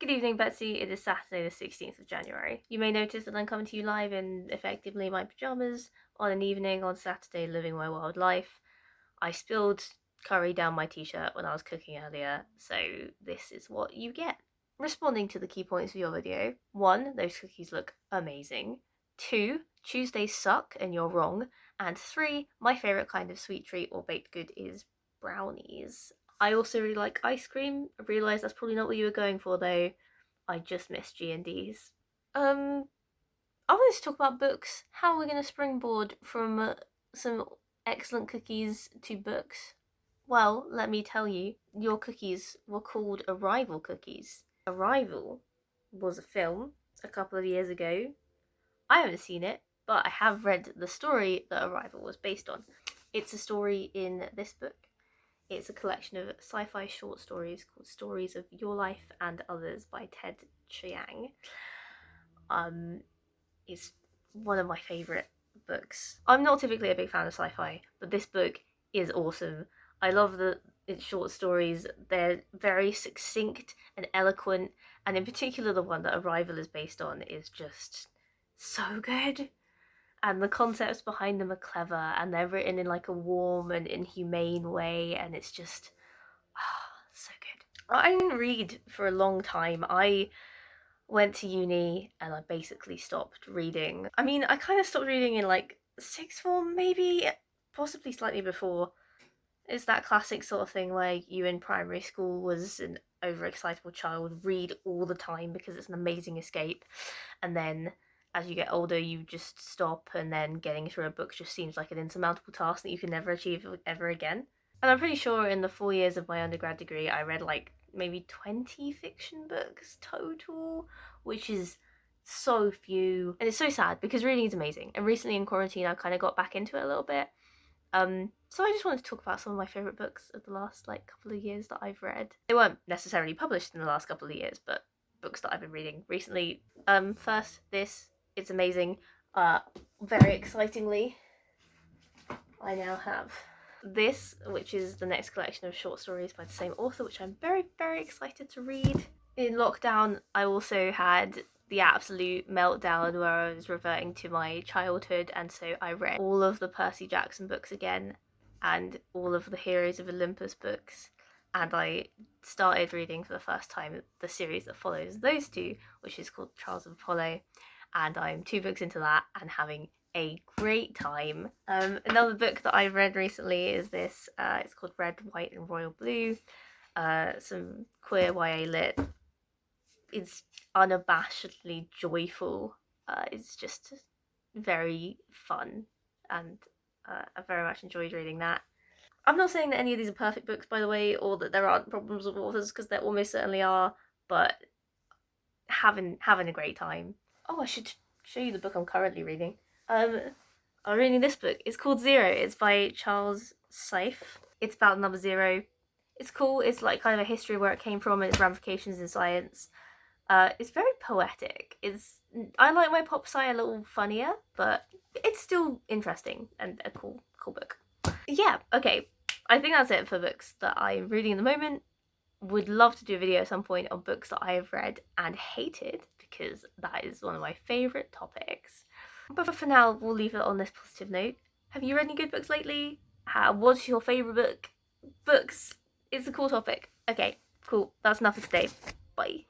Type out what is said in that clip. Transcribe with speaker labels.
Speaker 1: Good evening, Betsy. It is Saturday the 16th of January. You may notice that I'm coming to you live in effectively my pyjamas on an evening on Saturday living my wild life. I spilled curry down my t-shirt when I was cooking earlier, so this is what you get. Responding to the key points of your video: 1. Those cookies look amazing. 2. Tuesdays suck and you're wrong. And 3. My favourite kind of sweet treat or baked good is brownies. I also really like ice cream. I realise that's probably not what you were going for though. I just missed G&Ds. I wanted to talk about books. How are we going to springboard from some excellent cookies to books? Well, let me tell you, your cookies were called Arrival cookies. Arrival was a film a couple of years ago. I haven't seen it, but I have read the story that Arrival was based on. It's a story in this book. It's a collection of sci-fi short stories called Stories of Your Life and Others by Ted Chiang. It's one of my favourite books. I'm not typically a big fan of sci-fi, but this book is awesome. I love its short stories. They're very succinct and eloquent, and in particular the one that Arrival is based on is just so good. And the concepts behind them are clever, and they're written in like a warm and inhumane way, and it's just so good. I didn't read for a long time. I went to uni and I basically stopped reading. I mean, I kind of stopped reading in like sixth form, maybe, possibly slightly before. It's that classic sort of thing where you in primary school was an overexcitable child, read all the time because it's an amazing escape, and then as you get older you just stop, and then getting through a book just seems like an insurmountable task that you can never achieve ever again. And I'm pretty sure in the 4 years of my undergrad degree I read like maybe 20 fiction books total, which is so few. And it's so sad because reading is amazing, and recently in quarantine I kind of got back into it a little bit. So I just wanted to talk about some of my favourite books of the last like couple of years that I've read. They weren't necessarily published in the last couple of years, but books that I've been reading recently. First, it's amazing. Very excitingly, I now have this, which is the next collection of short stories by the same author, which I'm very, very excited to read. In lockdown, I also had the absolute meltdown where I was reverting to my childhood, and so I read all of the Percy Jackson books again and all of the Heroes of Olympus books, and I started reading for the first time the series that follows those two, which is called Trials of Apollo, and I'm 2 books into that and having a great time. Another book that I read recently is this. It's called Red, White and Royal Blue. Some queer YA lit. It's unabashedly joyful. It's just very fun, and I very much enjoyed reading that. I'm not saying that any of these are perfect books, by the way, or that there aren't problems with authors, because there almost certainly are, but having a great time. Oh, I should show you the book I'm currently reading. I'm reading this book. It's called Zero. It's by Charles Seif. It's about number 0. It's cool. It's like kind of a history of where it came from and its ramifications in science. It's very poetic. I like my pop sci a little funnier, but it's still interesting and a cool book. Yeah, okay. I think that's it for books that I'm reading at the moment. Would love to do a video at some point on books that I have read and hated, because that is one of my favourite topics. But for now, we'll leave it on this positive note. Have you read any good books lately? What's your favourite book? Books. It's a cool topic. Okay, cool. That's enough for today. Bye.